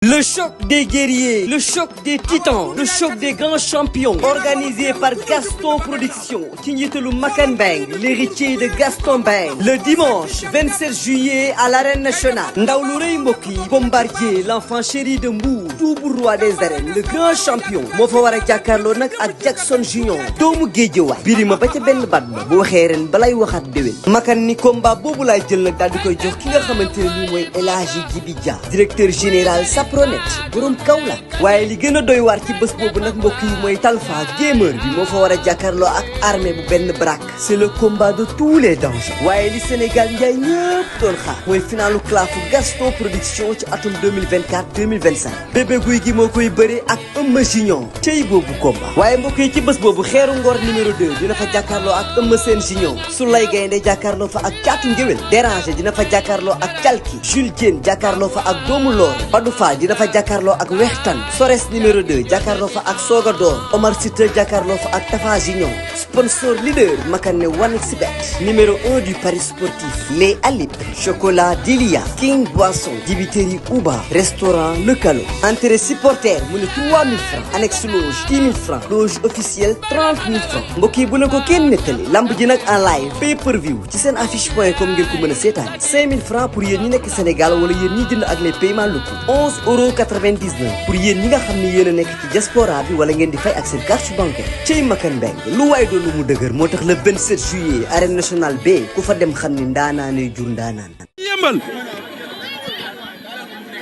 Le choc des guerriers, le choc des titans, le choc des grands champions, organisé par Gaston Production, ci njiitalu Makan Bang, l'héritier de Gaston Bang. Le dimanche 27 juillet à l'arène nationale. Ndaw lu rëy mbokk yi, Bombardier, l'enfant chéri de Mbour, double roi des arènes, le grand champion. moo fa war a jàkkaarloo nag ak Jackson Junior, doomu Géejawaay. Birima ba ca benn baat ba bu waxee ren balay waxaat déwén. Makan ni combat boobu laay jël nag daal di koy jox ki nga xamante ne nii mooy El Hadji Djibi Dia, directeur général Pronet borom Kaolack. waaye li gën a doy waar ci bés boobu nag mbokk yi mooy Talfa gamer bi moo fa war a jàkkaarloo ak armée bu benn brak. c'est le combat de tous les dangers. waaye li Sénégal njaay ñëpp doon xaar mooy finalu clafu Gaston Production ci atum 2024-2025. bébé guy gi moo koy bëre ak Eumeu Junior cey boobu combat. waaye mbokk yi ci bés boobu xeeru ngor numéro 2 dina fa jàkkaarloo ak Eumeu Sène Junior. Soulay Gaynde jàkkaarloo fa ak Caatu Ngéwél. Déranger dina fa jàkkaarloo ak Calki. Jules Diène jàkkaarloo fa ak Doomu Loor. Badou Fall dafa jàkkaarloo ak Wextan. Sores numéro 2 jàkkaarloo fa ak Soga Door. Omar Sita jàkkaarloo fa ak Tafa Junior. sponsor leader Makane 1xBet. numéro 1 du Paris sportif. Les Alip. Chocolat Delia. King Boisson. Dibiteri Uba. Restaurant Le Calo. Entrée supporter mu ne 3000 francs. annexe loge 10 000 francs. loge officielle 30 000 francs. mbokk yi bu ne ko kenn nettali. lamb ji nag en live. pay per view ci seen affiche.com ngeen ko mën a seetaan. 5000 francs pour yéen ñi nekk Sénégal wala yéen ñi jënd ak les paiements locaux. 11,99 € pour yéen ñi nga xam ne yéen a nekk ci diaspora bi wala ngeen di fay ak seen carte bancaire. cey Makan Mbeng lu waay doon lu mu dëgër moo tax le 27 juillet arène nationale B ku fa dem xam ni ndaanaane jur ndaanaan. yëmbal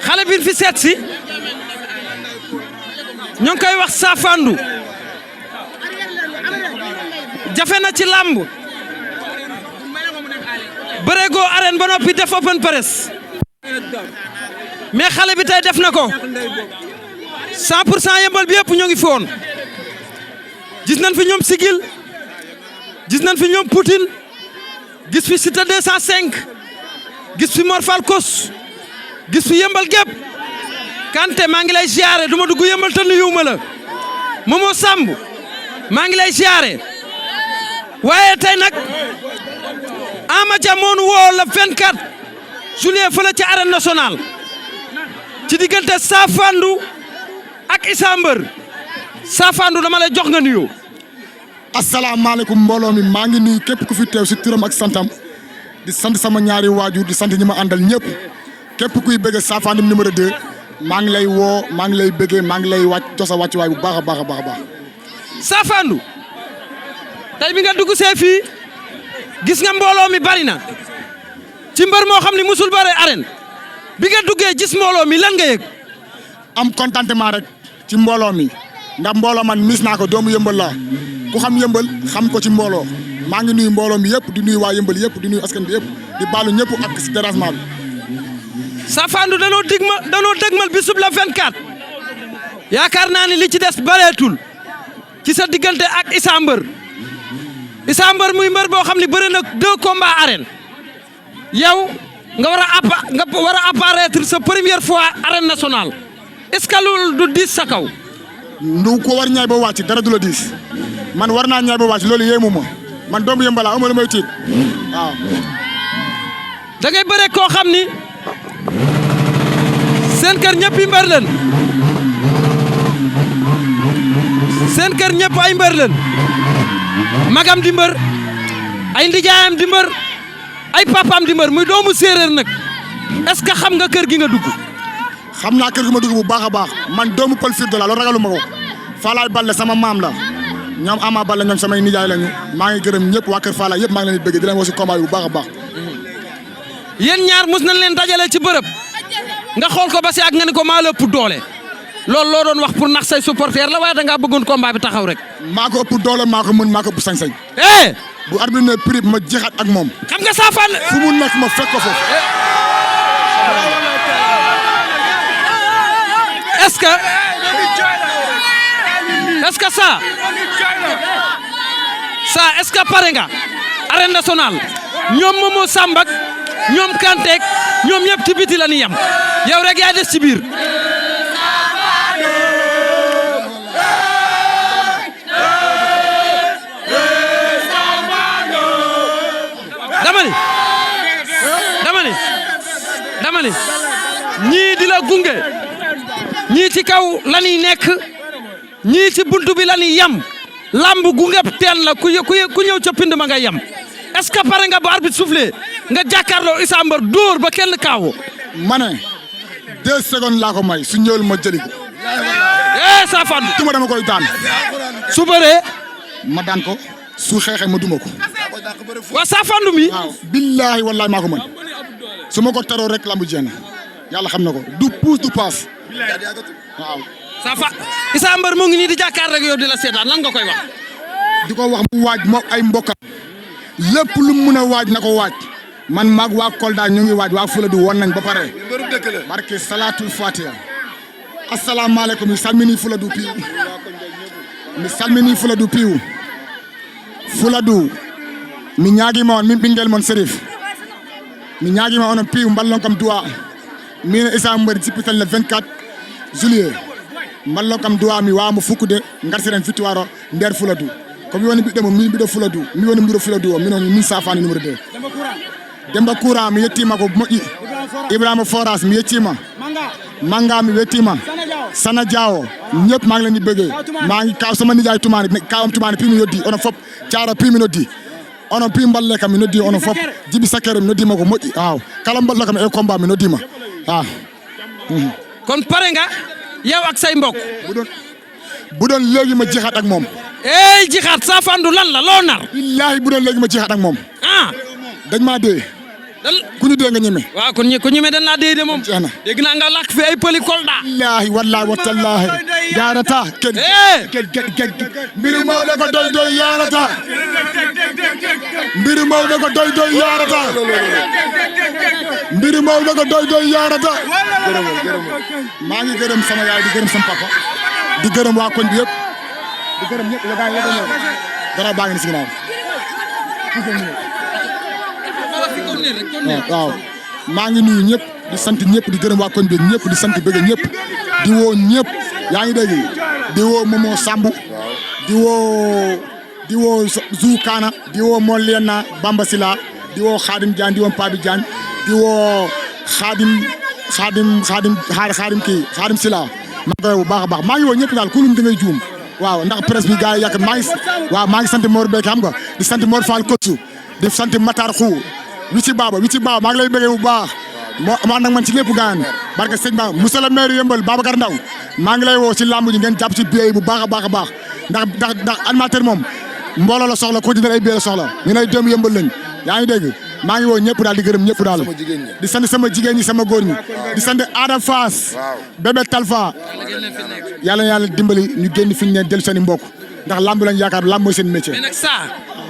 xale bi fi seet si ñoo ngi koy wax Saafandu jafe na ci làmb bëreegoo arène ba noppi def open press mais xale bi tey def na ko 100% yëmbal bi yëpp ñoo ngi fi woon gis nañ fi ñoom Sigil gis nañ fi ñoom Poutine gis fi Cité 205 gis fi Mor Falkos gis fi yëmbal gépp Kanté maa ngi lay ziare du ma dugg yëmbal te nuyuwuma la Momo Samb maa ngi lay ziare waaye tey nag Amadia moonu woo la 24 juillet fële ci arène nationale ci diggante Saafandu ak Issa Mbeur Saafandu dama lay jox nga nuyoo. asalaamaaleykum mbooloo mi maa ngi nuyu képp ku fi teew si turam ak santam di sant sama ñaari waajur di sant ñi ma àndal ñëpp képp kuy bëgg Saafandu numéro 2 maa ngi lay woo maa ngi lay bëggee maa ngi lay wàcc jox sa wàccuwaay bu baax a baax a baax a baax. Saafandu tey bi nga dugg see fii gis nga mbooloo mi bari na ci mbër moo xam ne musul bare arène bi nga duggee gis mbooloo mi lan nga yëg. am contentement rek ci mbooloo mi ndax mbooloo man mis naa ko doomu yëmbal laa ku xam yëmbal xam ko ci mbooloo maa ngi nuyu mbooloo mi yëpp di nuyu waa yëmbal yëpp di nuyu askan bi yëpp di baalu ñëpp ak si dérangement bi. Saafandu danoo dëgmal bisub la 24 yaakaar naa ni li ci des bareetul ci sa diggante ak Issa Mbeur Issa Mbeur muy mbër boo xam ne bëri na 2 combats arène yow nga war a apparaître sa première fois arène nationale est-ce que loolu du diis sa kaw. ndu ko war ñaay ba wàcc dara du la diis man war naa ñaay ba wàcc loolu yéemu ma man doomu yëmbala amul lu may tiit waaw. da ngay bëre koo xam ni seen kër ñëpp yi mbër leen seen kër ñëpp ay mbër leen magam di mbër ay ndijaayam di mbër ay papaam di mbër muy doomu séeréer nag est-ce que xam nga kër gi nga dugg. xam naa kër gi ma dugg bu baax a baax man doomu Pël Firde la loolu ragalu ma ko Faalaay Balle sama maam la ñoom Ama Balle ñoom samay nijaay lañu maa ngi gërëm ñëpp waa kër Faalaay yëpp maa ngi leen di bëgg di leen woo si combat bi bu baax a baax. yéen ñaar mus nañ leen dajale ci bërëb nga xool ko ba si ak nga ni ko maa la ëpp doole loolu loo doon wax pour nax say supporter la waaye da ngaa bëggoon combat bi taxaw rek. maa ko ëpp doole maa ko mën maa ko ëpp sañ-sañ. bu arbitre ne prix ma jeexat ak moom. xam nga Saafandu fu mu nekk ma fekk ko foofu. est-ce que ça est-ce que pare nga arène nationale ñoom Momo Samb ak ñoom Kanté ak ñoom ñëpp ci biti la ñu yem yow rek yaa des ci biir. dama ni ñii di la gunge ñii ci kaw la ñuy nekk ñii ci buntu bi la ñuy yem lamb gu ngeb teen la ku ñëw ca pind ma nga yem est-ce que pare nga ba arbitre soufflé nga jàkkaarloo Issa Mbeur dóor ba kenn kaawo. ma ne 2 secondes laa ko may su ñëwul ma jëli ko. Safandou duma dama koy daan. su bëree. ma daan ko su xeexee ma duma ko. waa Safandou mi. waaw billaahi wallaahi maa ko mën su ma ko taroo rek lamb jeex na yàlla xam na ko du puus du paas waaw. Issa Mbeur mu ngi nii di jàkkaar rek yow di la seetaan lan nga koy wax. di ko wax mu waaj moom ay mbokkam lépp lu mu mun a waaj na ko waaj man maag waa Kolda ñu ngi waaj waa Fuladu woon nañ ba pare. barke salatul fatiha. assalamualeykum mi salmini Fuladu piiw mi salmini Fuladu piiw Fuladu mi ñaagima on min ɓinguel mon Serif mi ñaagima onon piiw mballon kam duwa min Issa Mbeur jippital le 24 juillet mballon kam duwa mi wawamo fukkude gartiren victoire o nder Fuladu komi woni ɓiɗɗo mo min ɓiɗo Fuladu mi woni mbiɗo Fuladu o min Safani numéro 2 Demba Koura mi yettima ko moƴƴi Ibrahima Foras mi yettima Manga mi wettima Sana Diawo ñëpp maa ngi leen di bëggee maa ngi kaw sama nijaay Toumani kawam Toumani pii mi noddi onon fop Thiara pii mi noddi onon pii mballe kam mi noddi onon fop Jibi Sakere mi noddima ko moƴƴi waaw kala mballo kam e combat mi noddima waaw kon pare nga yow ak say mbokk bu doon léegi ma jixaat ak moom jixaat Safandou lan la loo nar billaahi bu doon léegi ma jixaat ak moom dañ maa dee ku ñu dee nga ñeme. waaw kon ku ñeme dañ laa dee de moom. jeex na dégg naa nga làkk fi ay pëli Kolda. billaahi wallaahi watallaahi yaarata kenn mbiru Maodo ko doy doy yaarata mbiru Maodo ko doy doy yaarata mbiru Maodo ko doy doy yaarata maa ngi gërëm sama yaay di gërëm sama papa di gërëm waa koñ bi yëpp di gërëm ñëpp dara baa ngi ni si ginnaaw waaw maa ngi nuyu ñëpp di sant ñëpp di gërëm waa koñ bi ñëpp di sant bëgg ñëpp di woo ñëpp yaa ngi dégg di woo Momo Sambu di woo Zou Kana di woo Molena Bamba Sila di woo Khadim Diagne di woo Pabi Diagne di woo Khadim Sila maa ngi koy bu baax a baax maa ngi woo ñëpp daal ku lim da ngay juum waaw ndax presse bi gars yi yàq maa ngi sant Mor Bek xam nga di sant Mor Fall Kotsu di sant Matar Xou Wici Baba maa ngi lay bëggee bu baax moo ànd ak man ci lépp gaan barke sëñ Ba monsieur le maire Yeumbeul Babacar Ndaw maa ngi lay woo ci lamb ji ngeen jàpp ci billet yi bu baax a baax a baax ndax animateur moom mbooloo la soxla ko dina ay billet la soxla ñu ne doomu Yeumbeul lañ yaa ngi dégg maa ngi woo ñëpp daal di gërëm ñëpp daal di sant sama jigéen ñi sama góor ñi di sant Ada Fass bébé Talfa yàlla dimbali ñu génn fi ñu ne dellu seen i mbokk ndax lamb lañ yaakaar lamb mooy seen métier. mais nag ça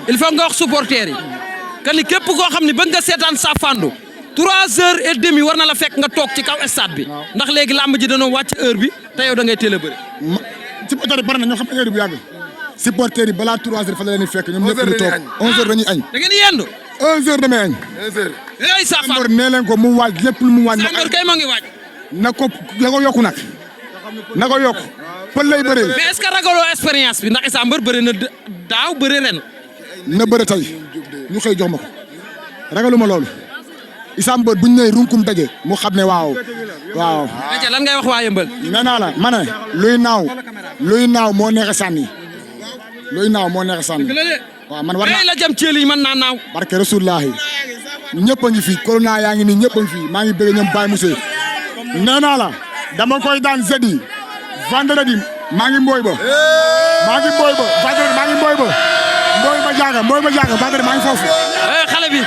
il faut nga wax supporters yi que ni képp koo xam ne bëgg nga seetaan Safandou 3h30 war na la fekk nga toog ci kaw stade bi ndax léegi lamb ji dañoo wàcc heure bi te yow da ngay teel a bëri. supporters yi pare na ñoo xam heure bi bu yàgg supporters yi balaa 3h fa la leen fekk ñoom ñëpp ñu toog 11h dañuy añ. da ngeen di yendu. 11h damay añ. 11h. hey Safandou nee leen ko mu waaj lépp lu mu waaj. Safandou kay moo ngi waaj. na ko yokku nag na ko yokku pël lay bëree. mais est-ce que ragaloo expérience bi ndax Issa Mbeur bëri na daaw bëri ren. na bëri tey ñu xëy jox ma ko ragaluma loolu Issa Mbeur buñ ne runkum daje mu xam ne waaw. lan ngay wax waa Yeumbeul. nee naa la ma ne luy naaw moo neex a sànni waaw man war naa la jëm ceeli mën naa naaw. barke Rasulullahi ñëpp a ngi fi corona yaa ngi nii ñëpp a ngi fi maa ngi bëgg ñoom Baye Mousse nee naa la dama koy daan jeudi vendredi maa ngi mbooy ba vendredi maa ngi mbooy ba jaaga vendredi maa ngi foofu. xale bi.